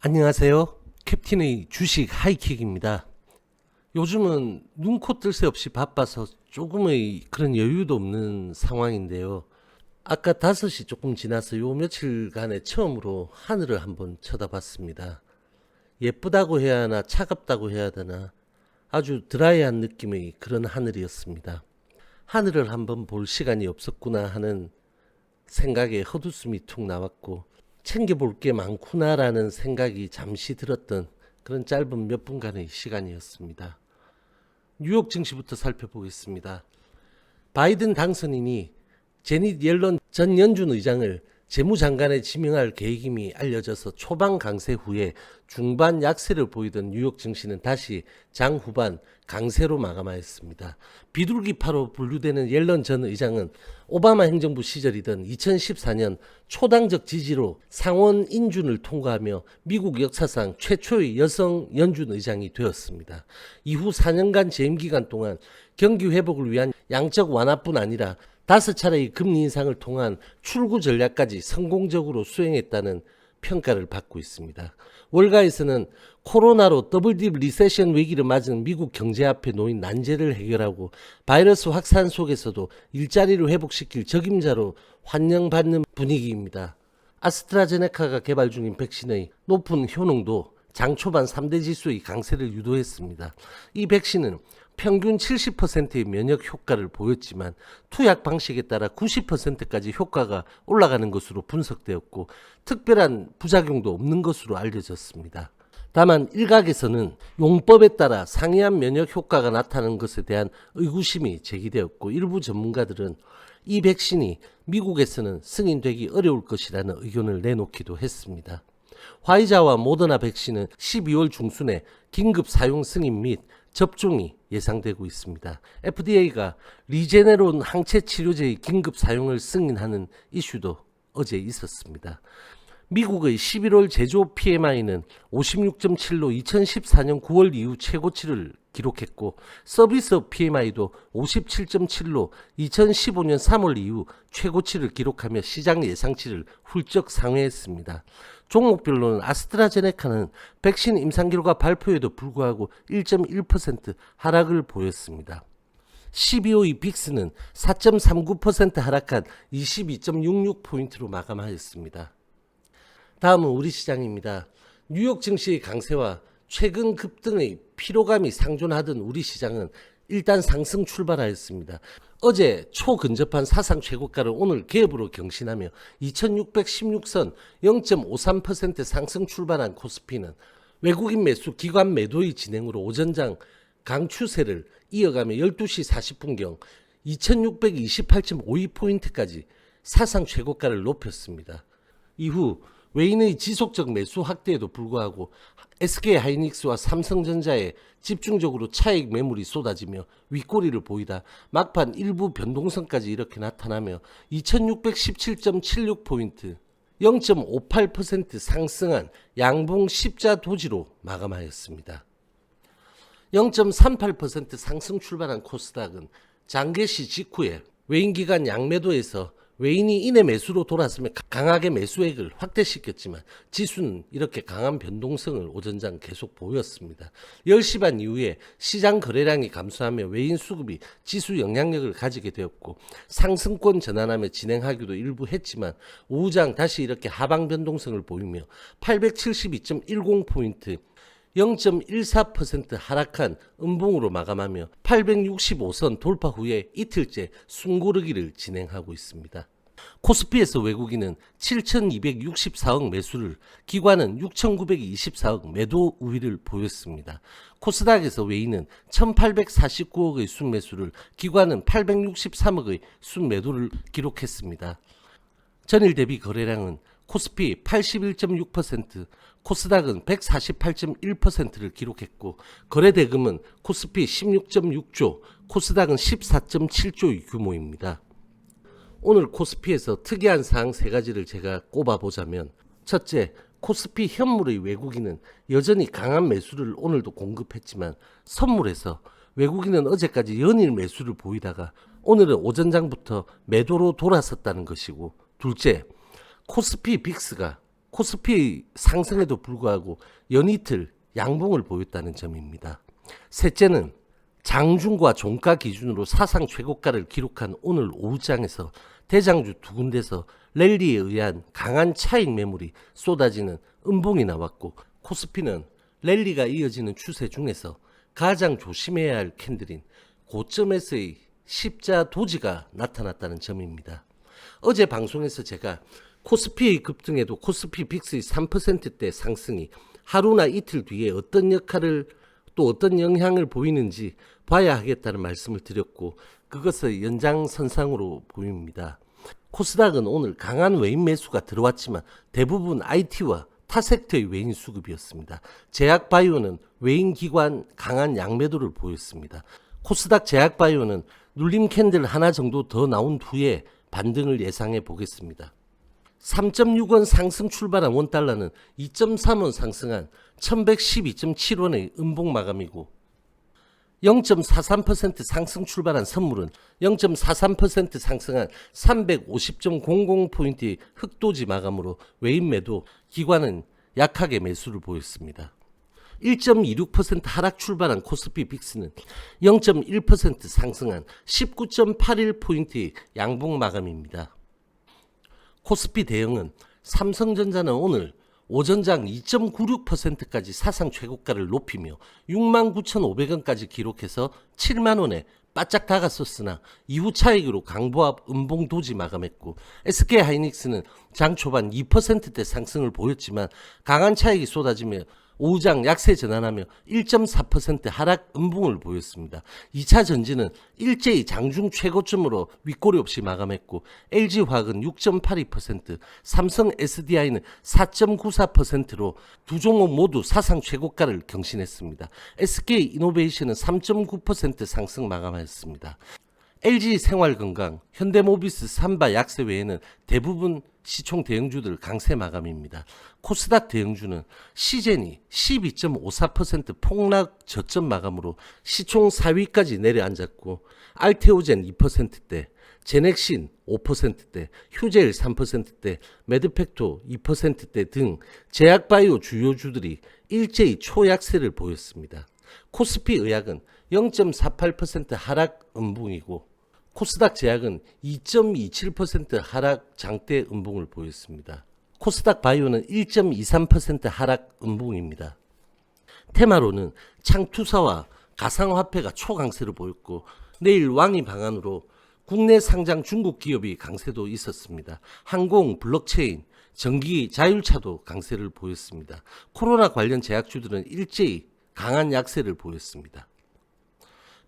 안녕하세요. 캡틴의 주식 하이킥입니다. 요즘은 눈코 뜰 새 없이 바빠서 조금의 그런 여유도 없는 상황인데요. 아까 5시 조금 지나서 요 며칠간에 처음으로 하늘을 한번 쳐다봤습니다. 예쁘다고 해야 하나 차갑다고 해야 되나 아주 드라이한 느낌의 그런 하늘이었습니다. 하늘을 한번 볼 시간이 없었구나 하는 생각에 헛웃음이 툭 나왔고 챙겨볼 게 많구나라는 생각이 잠시 들었던 그런 짧은 몇 분간의 시간이었습니다. 뉴욕 증시부터 살펴보겠습니다. 바이든 당선인이 제닛 옐런 전 연준 의장을 재무장관에 지명할 계획임이 알려져서 초반 강세 후에 중반 약세를 보이던 뉴욕 증시는 다시 장 후반 강세로 마감하였습니다. 비둘기파로 분류되는 옐런 전 의장은 오바마 행정부 시절이던 2014년 초당적 지지로 상원 인준을 통과하며 미국 역사상 최초의 여성 연준 의장이 되었습니다. 이후 4년간 재임 기간 동안 경기 회복을 위한 양적 완화뿐 아니라 5차례의 금리 인상을 통한 출구 전략까지 성공적으로 수행했다는 평가를 받고 있습니다. 월가에서는 코로나로 더블딥 리세션 위기를 맞은 미국 경제 앞에 놓인 난제를 해결하고 바이러스 확산 속에서도 일자리를 회복시킬 적임자로 환영받는 분위기입니다. 아스트라제네카가 개발 중인 백신의 높은 효능도 장 초반 3대 지수의 강세를 유도했습니다. 이 백신은 평균 70%의 면역 효과를 보였지만 투약 방식에 따라 90%까지 효과가 올라가는 것으로 분석되었고 특별한 부작용도 없는 것으로 알려졌습니다. 다만 일각에서는 용법에 따라 상이한 면역 효과가 나타나는 것에 대한 의구심이 제기되었고 일부 전문가들은 이 백신이 미국에서는 승인되기 어려울 것이라는 의견을 내놓기도 했습니다. 화이자와 모더나 백신은 12월 중순에 긴급 사용 승인 및 접종이 예상되고 있습니다. FDA가 리제네론 항체 치료제의 긴급 사용을 승인하는 이슈도 어제 있었습니다. 미국의 11월 제조 PMI는 56.7로 2014년 9월 이후 최고치를 기록했고 서비스업 PMI도 57.7로 2015년 3월 이후 최고치를 기록하며 시장 예상치를 훌쩍 상회했습니다. 종목별로는 아스트라제네카는 백신 임상 결과 발표에도 불구하고 1.1% 하락을 보였습니다. 12호의 빅스는 4.39% 하락한 22.66포인트로 마감하였습니다. 다음은 우리 시장입니다. 뉴욕 증시의 강세와 최근 급등의 피로감이 상존하던 우리 시장은 일단 상승 출발하였습니다. 어제 초근접한 사상 최고가를 오늘 갭으로 경신하며 2616선 0.53% 상승 출발한 코스피는 외국인 매수 기관 매도의 진행으로 오전장 강추세를 이어가며 12시 40분경 2628.52포인트까지 사상 최고가를 높였습니다. 이후 외인의 지속적 매수 확대에도 불구하고 SK하이닉스와 삼성전자에 집중적으로 차익 매물이 쏟아지며 윗꼬리를 보이다 막판 일부 변동성까지 이렇게 나타나며 2617.76포인트 0.58% 상승한 양봉 십자 도지로 마감하였습니다. 0.38% 상승 출발한 코스닥은 장개시 직후에 외인기관 양매도에서 외인이 인해 매수로 돌았으며 강하게 매수액을 확대시켰지만 지수는 이렇게 강한 변동성을 오전장 계속 보였습니다. 10시 반 이후에 시장 거래량이 감소하며 외인 수급이 지수 영향력을 가지게 되었고 상승권 전환하며 진행하기도 일부 했지만 오후장 다시 이렇게 하방 변동성을 보이며 872.10포인트 0.14% 하락한 음봉으로 마감하며 865선 돌파 후에 이틀째 숨고르기를 진행하고 있습니다. 코스피에서 외국인은 7,264억 매수를, 기관은 6,924억 매도 우위를 보였습니다. 코스닥에서 외인은 1,849억의 순매수를, 기관은 863억의 순매도를 기록했습니다. 전일 대비 거래량은 코스피 81.6%, 코스닥은 148.1%를 기록했고 거래 대금은 코스피 16.6조, 코스닥은 14.7조의 규모입니다. 오늘 코스피에서 특이한 사항 3가지를 제가 꼽아보자면 첫째, 코스피 현물의 외국인은 여전히 강한 매수를 오늘도 공급했지만 선물에서 외국인은 어제까지 연일 매수를 보이다가 오늘은 오전장부터 매도로 돌아섰다는 것이고 둘째, 코스피 빅스가 코스피 상승에도 불구하고 연이틀 양봉을 보였다는 점입니다. 셋째는 장중과 종가 기준으로 사상 최고가를 기록한 오늘 오후장에서 대장주 두 군데서 랠리에 의한 강한 차익 매물이 쏟아지는 음봉이 나왔고, 코스피는 랠리가 이어지는 추세 중에서 가장 조심해야 할 캔들인 고점에서의 십자 도지가 나타났다는 점입니다. 어제 방송에서 제가 코스피의 급등에도 코스피 빅스의 3%대 상승이 하루나 이틀 뒤에 어떤 역할을 또 어떤 영향을 보이는지 봐야 하겠다는 말씀을 드렸고, 그것의 연장선상으로 보입니다. 코스닥은 오늘 강한 외인 매수가 들어왔지만 대부분 IT와 타 섹터의 외인 수급이었습니다. 제약바이오는 외인 기관 강한 양매도를 보였습니다. 코스닥 제약바이오는 눌림 캔들 하나 정도 더 나온 후에 반등을 예상해 보겠습니다. 3.6원 상승 출발한 원달러는 2.3원 상승한 1112.7원의 음봉 마감이고, 0.43% 상승 출발한 선물은 0.43% 상승한 350.00포인트의 흑도지 마감으로 외인 매도, 기관은 약하게 매수를 보였습니다. 1.26% 하락 출발한 코스피 빅스는 0.1% 상승한 19.81포인트의 양봉 마감입니다. 코스피 대형은 삼성전자는 오늘 오전장 2.96%까지 사상 최고가를 높이며 69,500원까지 기록해서 7만원에 바짝 다가섰으나 이후 차익으로 강보합 음봉 도지 마감했고, SK하이닉스는 장 초반 2%대 상승을 보였지만 강한 차익이 쏟아지며 오후장 약세 전환하며 1.4% 하락 음봉을 보였습니다. 2차 전지는 일제히 장중 최고점으로 윗꼬리 없이 마감했고, LG화학은 6.82%, 삼성 SDI는 4.94%로 두 종목 모두 사상 최고가를 경신했습니다. SK이노베이션은 3.9% 상승 마감하였습니다. LG생활건강, 현대모비스, 삼바 약세 외에는 대부분 시총 대형주들 강세 마감입니다. 코스닥 대형주는 시젠이 12.54% 폭락 저점 마감으로 시총 4위까지 내려앉았고, 알테오젠 2%대, 제넥신 5%대, 휴젤 3%대, 매드팩토 2%대 등 제약바이오 주요주들이 일제히 초약세를 보였습니다. 코스피 의학은 0.48% 하락 음봉이고, 코스닥 제약은 2.27% 하락 장대 음봉을 보였습니다. 코스닥 바이오는 1.23% 하락 음봉입니다. 테마로는 창투사와 가상화폐가 초강세를 보였고, 내일 왕이 방안으로 국내 상장 중국 기업이 강세도 있었습니다. 항공, 블록체인, 전기, 자율차도 강세를 보였습니다. 코로나 관련 제약주들은 일제히 강한 약세를 보였습니다.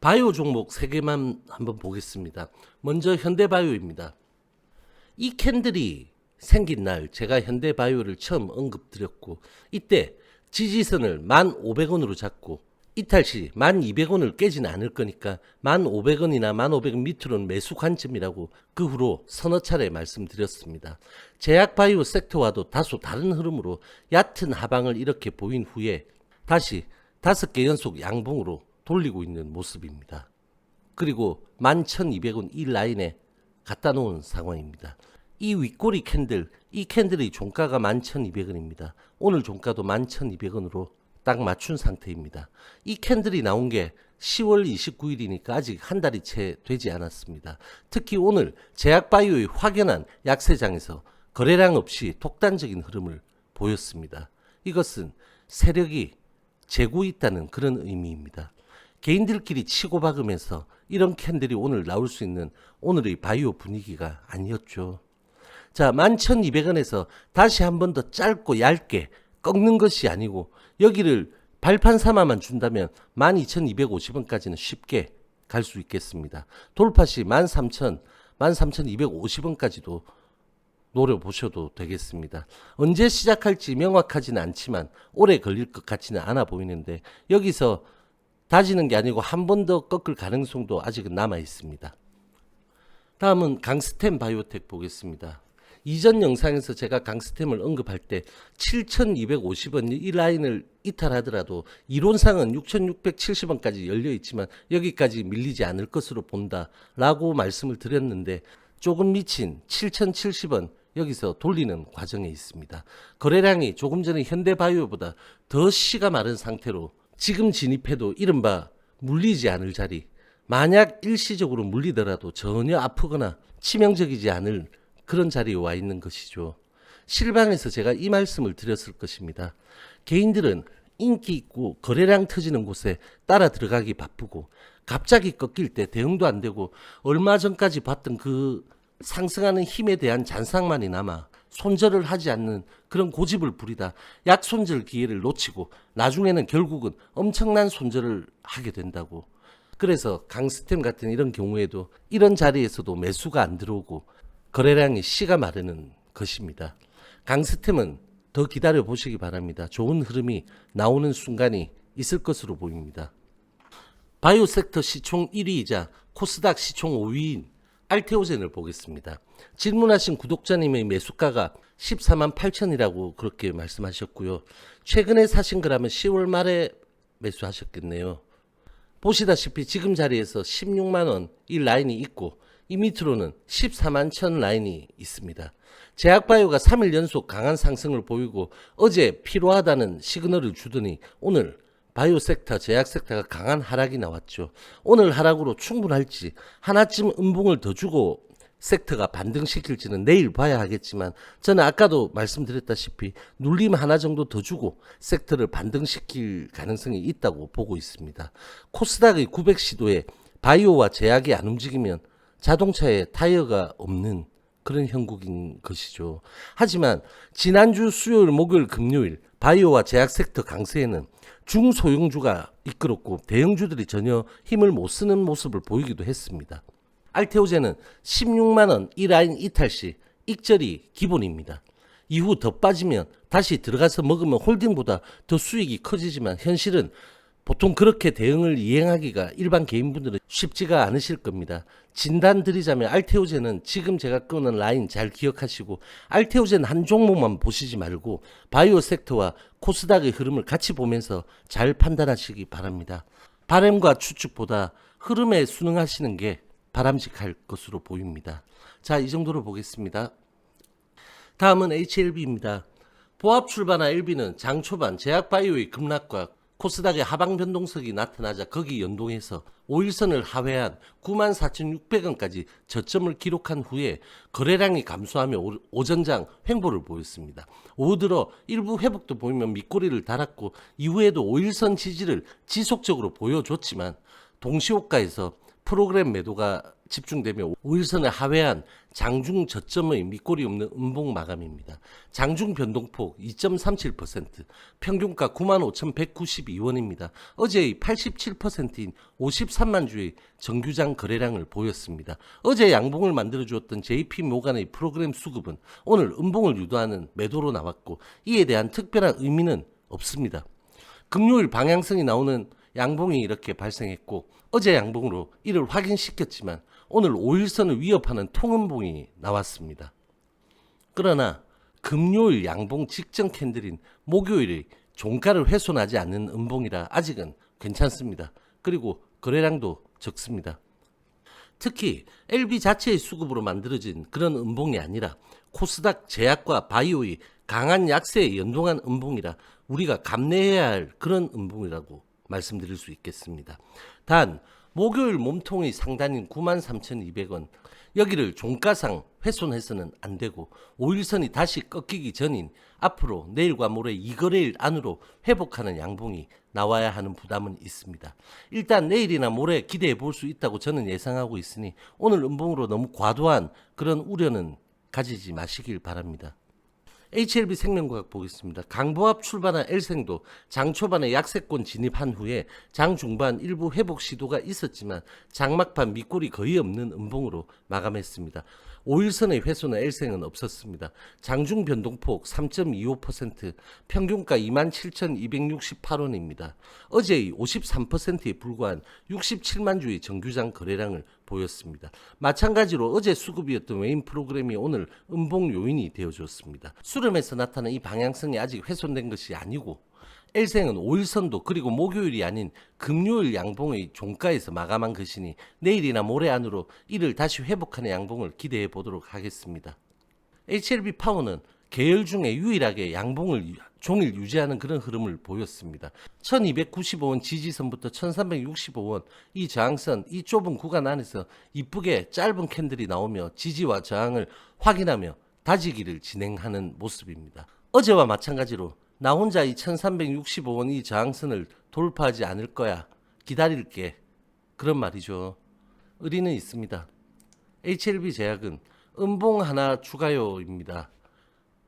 바이오 종목 3개만 한번 보겠습니다. 먼저 현대바이오입니다. 이 캔들이 생긴 날 제가 현대바이오를 처음 언급드렸고, 이때 지지선을 1,500원으로 잡고 이탈 시 1,200원을 깨지는 않을 거니까 1,500원이나 1,500원 밑으로는 매수 관점이라고 그 후로 서너 차례 말씀드렸습니다. 제약바이오 섹터와도 다소 다른 흐름으로 얕은 하방을 이렇게 보인 후에 다시 5개 연속 양봉으로 돌리고 있는 모습입니다. 그리고 11,200원 이 라인에 갖다 놓은 상황입니다. 이 윗꼬리 캔들, 이 캔들의 종가가 11,200원입니다. 오늘 종가도 11,200원으로 딱 맞춘 상태입니다. 이 캔들이 나온 게 10월 29일이니까 아직 한 달이 채 되지 않았습니다. 특히 오늘 제약바이오의 확연한 약세장에서 거래량 없이 독단적인 흐름을 보였습니다. 이것은 세력이 재고 있다는 그런 의미입니다. 개인들끼리 치고박으면서 이런 캔들이 오늘 나올 수 있는 오늘의 바이오 분위기가 아니었죠. 자, 11,200원에서 다시 한 번 더 짧고 얇게 꺾는 것이 아니고 여기를 발판 삼아만 준다면 12,250원까지는 쉽게 갈 수 있겠습니다. 돌파 시 13,000, 13,250원까지도 노려보셔도 되겠습니다. 언제 시작할지 명확하지는 않지만 오래 걸릴 것 같지는 않아 보이는데, 여기서 다지는 게 아니고 한 번 더 꺾을 가능성도 아직은 남아 있습니다. 다음은 강스템 바이오텍 보겠습니다. 이전 영상에서 제가 강스템을 언급할 때 7,250원 이 라인을 이탈하더라도 이론상은 6,670원까지 열려 있지만 여기까지 밀리지 않을 것으로 본다 라고 말씀을 드렸는데, 조금 미친 7,070원 여기서 돌리는 과정에 있습니다. 거래량이 조금 전에 현대바이오보다 더 씨가 마른 상태로 지금 진입해도 이른바 물리지 않을 자리, 만약 일시적으로 물리더라도 전혀 아프거나 치명적이지 않을 그런 자리에 와 있는 것이죠. 실방에서 제가 이 말씀을 드렸을 것입니다. 개인들은 인기 있고 거래량 터지는 곳에 따라 들어가기 바쁘고 갑자기 꺾일 때 대응도 안 되고 얼마 전까지 봤던 그 상승하는 힘에 대한 잔상만이 남아 손절을 하지 않는 그런 고집을 부리다 약손절 기회를 놓치고 나중에는 결국은 엄청난 손절을 하게 된다고. 그래서 강스템 같은 이런 경우에도 이런 자리에서도 매수가 안 들어오고 거래량이 씨가 마르는 것입니다. 강스템은 더 기다려 보시기 바랍니다. 좋은 흐름이 나오는 순간이 있을 것으로 보입니다. 바이오 섹터 시총 1위이자 코스닥 시총 5위인 알테오젠을 보겠습니다. 질문하신 구독자님의 매수가가 14만 8천이라고 그렇게 말씀하셨고요. 최근에 사신 거라면 10월 말에 매수하셨겠네요. 보시다시피 지금 자리에서 16만원 이 라인이 있고 이 밑으로는 14만 천 라인이 있습니다. 제약바이오가 3일 연속 강한 상승을 보이고 어제 피로하다는 시그널을 주더니 오늘 바이오 섹터, 제약 섹터가 강한 하락이 나왔죠. 오늘 하락으로 충분할지 하나쯤 음봉을 더 주고 섹터가 반등시킬지는 내일 봐야 하겠지만 저는 아까도 말씀드렸다시피 눌림 하나 정도 더 주고 섹터를 반등시킬 가능성이 있다고 보고 있습니다. 코스닥의 900시도에 바이오와 제약이 안 움직이면 자동차에 타이어가 없는 그런 형국인 것이죠. 하지만 지난주 수요일, 목요일, 금요일 바이오와 제약 섹터 강세에는 중소형주가 이끌었고 대형주들이 전혀 힘을 못 쓰는 모습을 보이기도 했습니다. 알테오젠은 16만원 이 라인 이탈 시 익절이 기본입니다. 이후 더 빠지면 다시 들어가서 먹으면 홀딩보다 더 수익이 커지지만 현실은 보통 그렇게 대응을 이행하기가 일반 개인분들은 쉽지가 않으실 겁니다. 진단 드리자면 알테오젠은 지금 제가 끄는 라인 잘 기억하시고 알테오젠 한 종목만 보시지 말고 바이오 섹터와 코스닥의 흐름을 같이 보면서 잘 판단하시기 바랍니다. 바램과 추측보다 흐름에 순응하시는 게 바람직할 것으로 보입니다. 자, 이 정도로 보겠습니다. 다음은 HLB입니다. 보합 출발한 LB는 장 초반 제약바이오의 급락과 코스닥의 하방 변동성이 나타나자 거기 연동해서 5일선을 하회한 94,600원까지 저점을 기록한 후에 거래량이 감소하며 오전장 횡보를 보였습니다. 오후 들어 일부 회복도 보이면 밑꼬리를 달았고 이후에도 5일선 지지를 지속적으로 보여줬지만 동시호가에서 프로그램 매도가 집중되며 5일선을 하회한 장중 저점의 밑꼬리 없는 음봉 마감입니다. 장중 변동폭 2.37%, 평균가 95,192원입니다. 어제의 87%인 53만 주의 정규장 거래량을 보였습니다. 어제 양봉을 만들어주었던 JP모간의 프로그램 수급은 오늘 음봉을 유도하는 매도로 나왔고 이에 대한 특별한 의미는 없습니다. 금요일 방향성이 나오는 양봉이 이렇게 발생했고 어제 양봉으로 이를 확인시켰지만 오늘 5일선을 위협하는 통음봉이 나왔습니다. 그러나 금요일 양봉 직전 캔들인 목요일의 종가를 훼손하지 않는 음봉이라 아직은 괜찮습니다. 그리고 거래량도 적습니다. 특히 LB 자체의 수급으로 만들어진 그런 음봉이 아니라 코스닥 제약과 바이오의 강한 약세에 연동한 음봉이라 우리가 감내해야 할 그런 음봉이라고 말씀드릴 수 있겠습니다. 단 목요일 몸통의 상단인 93,200원 여기를 종가상 훼손해서는 안 되고 5일선이 다시 꺾이기 전인 앞으로 내일과 모레 2거래일 안으로 회복하는 양봉이 나와야 하는 부담은 있습니다. 일단 내일이나 모레 기대해 볼 수 있다고 저는 예상하고 있으니 오늘 음봉으로 너무 과도한 그런 우려는 가지지 마시길 바랍니다. HLB 생명과학 보겠습니다. 강보합 출발한 L생도 장 초반에 약세권 진입한 후에 장 중반 일부 회복 시도가 있었지만 장막판 밑골이 거의 없는 음봉으로 마감했습니다. 5일선의 훼손은 L생은 없었습니다. 장중 변동폭 3.25%, 평균가 27,268원입니다. 어제의 53%에 불과한 67만 주의 정규장 거래량을 보였습니다. 마찬가지로 어제 수급이었던 외인 프로그램이 오늘 음봉 요인이 되어줬습니다. 수렴에서 나타난 이 방향성이 아직 훼손된 것이 아니고 L생은 5일선도 그리고 목요일이 아닌 금요일 양봉의 종가에서 마감한 것이니 내일이나 모레 안으로 이를 다시 회복하는 양봉을 기대해 보도록 하겠습니다. HLB 파워는 계열 중에 유일하게 양봉을 종일 유지하는 그런 흐름을 보였습니다. 1295원 지지선부터 1365원 이 저항선, 이 좁은 구간 안에서 이쁘게 짧은 캔들이 나오며 지지와 저항을 확인하며 다지기를 진행하는 모습입니다. 어제와 마찬가지로 나 혼자 이 1365원 이 저항선을 돌파하지 않을 거야, 기다릴게, 그런 말이죠. 의리는 있습니다. HLB 제약은 음봉 하나 추가요입니다.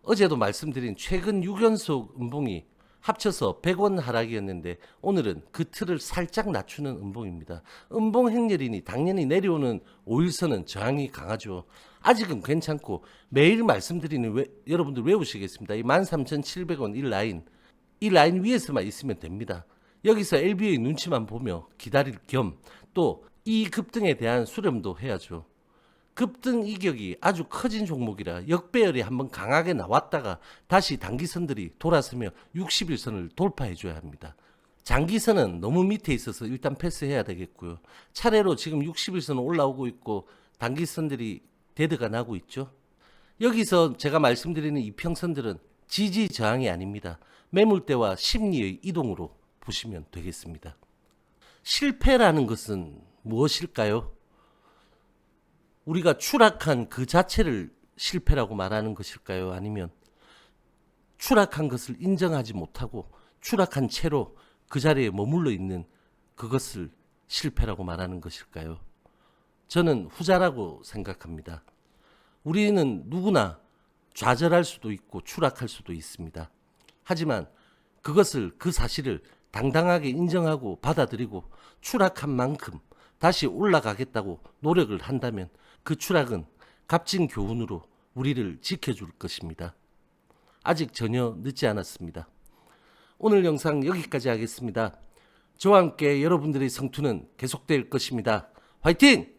어제도 말씀드린 최근 6연속 음봉이 합쳐서 100원 하락이었는데 오늘은 그 틀을 살짝 낮추는 음봉입니다. 음봉 행렬이니 당연히 내려오는 5일선은 저항이 강하죠. 아직은 괜찮고 매일 말씀드리는 여러분들 외우시겠습니다. 이 13,700원 이 라인 위에서만 있으면 됩니다. 여기서 LB의 눈치만 보며 기다릴 겸 또 이 급등에 대한 수렴도 해야죠. 급등 이격이 아주 커진 종목이라 역배열이 한번 강하게 나왔다가 다시 단기선들이 돌아서며 60일선을 돌파해줘야 합니다. 장기선은 너무 밑에 있어서 일단 패스해야 되겠고요. 차례로 지금 60일선 올라오고 있고 단기선들이 데드가 나고 있죠. 여기서 제가 말씀드리는 이평선들은 지지 저항이 아닙니다. 매물대와 심리의 이동으로 보시면 되겠습니다. 실패라는 것은 무엇일까요? 우리가 추락한 그 자체를 실패라고 말하는 것일까요? 아니면 추락한 것을 인정하지 못하고 추락한 채로 그 자리에 머물러 있는 그것을 실패라고 말하는 것일까요? 저는 후자라고 생각합니다. 우리는 누구나 좌절할 수도 있고 추락할 수도 있습니다. 하지만 그 사실을 당당하게 인정하고 받아들이고 추락한 만큼 다시 올라가겠다고 노력을 한다면 그 추락은 값진 교훈으로 우리를 지켜줄 것입니다. 아직 전혀 늦지 않았습니다. 오늘 영상 여기까지 하겠습니다. 저와 함께 여러분들의 성투는 계속될 것입니다. 화이팅!